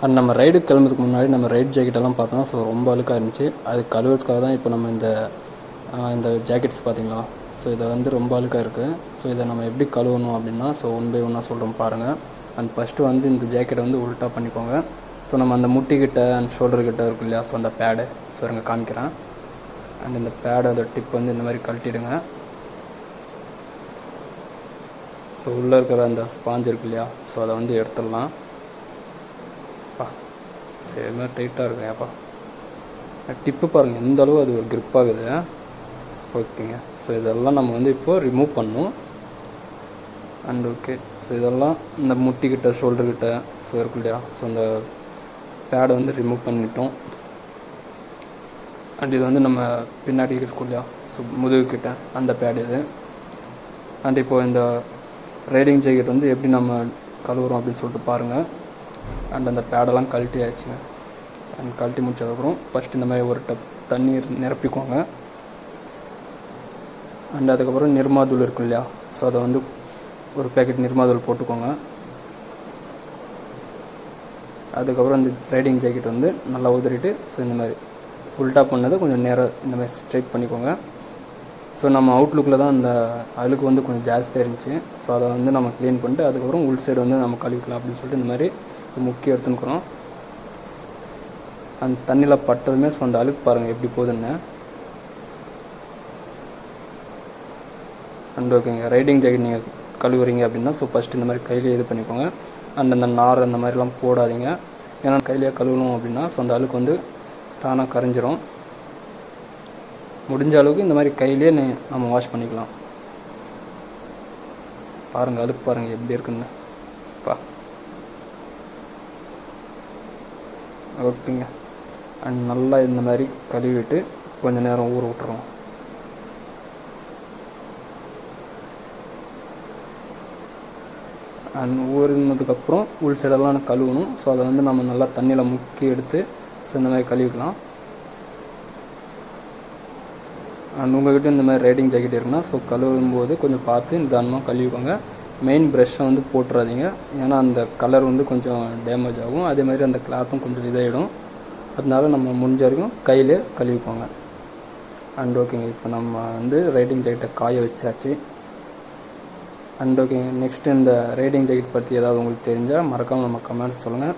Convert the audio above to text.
And நம்ம ரைடுக்கு கிளம்புறதுக்கு முன்னாடி நம்ம ரைட் ஜாக்கெட்டெல்லாம் பார்த்தோம்னா ஸோ ரொம்ப அழுக்காக இருந்துச்சு. அது கழுவுறதுக்காக தான் இப்போ நம்ம இந்த ஜாக்கெட்ஸ் பார்த்திங்களா, ஸோ இதை வந்து ரொம்ப அழுக்காக இருக்குது. ஸோ இதை நம்ம எப்படி கழுவணும் அப்படின்னா ஸோ ஒன் பை ஒன்னாக சொல்கிறோம் பாருங்கள். அண்ட் ஃபஸ்ட்டு வந்து இந்த ஜாக்கெட்டை வந்து உல்ட்டா பண்ணிக்கோங்க. ஸோ நம்ம அந்த முட்டிக்கிட்ட அண்ட் ஷோல்டர்கிட்ட இருக்கும் இல்லையா, ஸோ அந்த பேடு ஸோ இங்கே காமிக்கிறேன். அண்ட் இந்த பேடோட டிப் வந்து இந்த மாதிரி கழட்டிடுங்க. ஸோ உள்ளே இருக்கிற அந்த ஸ்பாஞ்ச் இருக்கு இல்லையா, ஸோ அதை வந்து எடுத்துடலாம். சரிமா டைட்டாக இருக்கும் ஏப்பா. டிப்பு பாருங்கள் எந்த அளவு அது ஒரு க்ரிப் ஆகுது. ஓகேங்க. ஸோ இதெல்லாம் நம்ம வந்து இப்போது ரிமூவ் பண்ணணும். அண்ட் ஓகே, ஸோ இதெல்லாம் இந்த முட்டிக்கிட்ட ஷோல்டர்கிட்ட ஸோ இருக்கு இல்லையா, ஸோ அந்த பேடை வந்து ரிமூவ் பண்ணிட்டோம். அண்ட் இது வந்து நம்ம பின்னாடி இருக்கும் இல்லையா, ஸோ முதுகுக்கிட்ட அந்த பேடு இது. அண்ட் இப்போது இந்த ரைடிங் ஜாக்கெட் வந்து எப்படி நம்ம கழுவுறோம் அப்படின்னு சொல்லிட்டு பாருங்கள். அண்ட் அந்த பேடெல்லாம் கழட்டி ஆச்சுங்க. அண்ட் கழட்டி முடிச்சதுக்கப்புறம் ஃபஸ்ட்டு இந்த மாதிரி ஒரு டப் தண்ணீர் நிரப்பிக்கோங்க. அண்ட் அதுக்கப்புறம் நிர்மாதூள் இருக்கும் இல்லையா, ஸோ அதை வந்து ஒரு பேக்கெட் நிர்மாதூள் போட்டுக்கோங்க. அதுக்கப்புறம் அந்த ரைடிங் ஜாக்கெட் வந்து நல்லா உதறிட்டு ஸோ இந்த மாதிரி உல்ட்டா பண்ணதை கொஞ்சம் நேரம் இந்த மாதிரி ஸ்ட்ரைட் பண்ணிக்கோங்க. ஸோ நம்ம அவுட்லுக்கில் தான் அந்த அழுக்கு வந்து கொஞ்சம் ஜாஸ்தியாக இருந்துச்சு. ஸோ அதை வந்து நம்ம க்ளீன் பண்ணிட்டு அதுக்கப்புறம் உள் சைடு வந்து நம்ம கழுவிக்கலாம் அப்படின்னு சொல்லிட்டு இந்த மாதிரி ஸோ முக்கியம் எடுத்துக்கிறோம். அந்த தண்ணியில் பட்டதுமே ஸோ அந்த அழுக்கு பாருங்கள் எப்படி போகுதுன்னு. அண்ட் ஓகேங்க, ரைடிங் ஜாக்கெட் நீங்கள் கழுவுறீங்க அப்படின்னா ஸோ ஃபஸ்ட்டு இந்த மாதிரி கையிலே இது பண்ணிக்கோங்க. அண்ட் அந்த நார் அந்த மாதிரிலாம் போடாதீங்க. ஏன்னா கையிலேயே கழுவணும் அப்படின்னா ஸோ அந்த அழுக்கு வந்து தானாக கரைஞ்சிரும். முடிஞ்ச அளவுக்கு இந்த மாதிரி கையிலே நம்ம வாஷ் பண்ணிக்கலாம். பாருங்கள் அழுக்கு பாருங்கள் எப்படி இருக்குன்னு பா. ஓகேங்க. அண்ட் நல்லா இந்த மாதிரி கழுவிட்டு கொஞ்சம் நேரம் ஊற விட்டுருவோம். அண்ட் ஊறினதுக்கப்புறம் உள் சைடெல்லாம் கழுவணும். ஸோ அதை வந்து நம்ம நல்லா தண்ணியில் முக்கி எடுத்து ஸோ இந்த மாதிரி கழுவிக்கலாம். அண்ட் உங்கள்கிட்ட இந்த மாதிரி ரைடிங் ஜாக்கெட் இருக்குன்னா ஸோ கழுவும்போது கொஞ்சம் பார்த்து நிதானமாக கழுவிக்கோங்க. மெயின் ப்ரெஷ்ஷை வந்து போட்டுறாதீங்க, ஏன்னா அந்த கலர் வந்து கொஞ்சம் டேமேஜ் ஆகும். அதே மாதிரி அந்த கிளாத்தும் கொஞ்சம் இதாகிடும். அதனால நம்ம முடிஞ்ச வரைக்கும் கையிலே கழுவிக்கோங்க. அண்ட் ஓகேங்க, இப்போ நம்ம வந்து ரைடிங் ஜாக்கெட்டை காய வச்சாச்சு. அண்ட் ஓகேங்க, நெக்ஸ்ட்டு இந்த ரைடிங் ஜாக்கெட் பற்றி ஏதாவது உங்களுக்கு தெரிஞ்சால் மறக்காமல் நம்ம கமெண்ட்ஸ் சொல்லுங்கள்.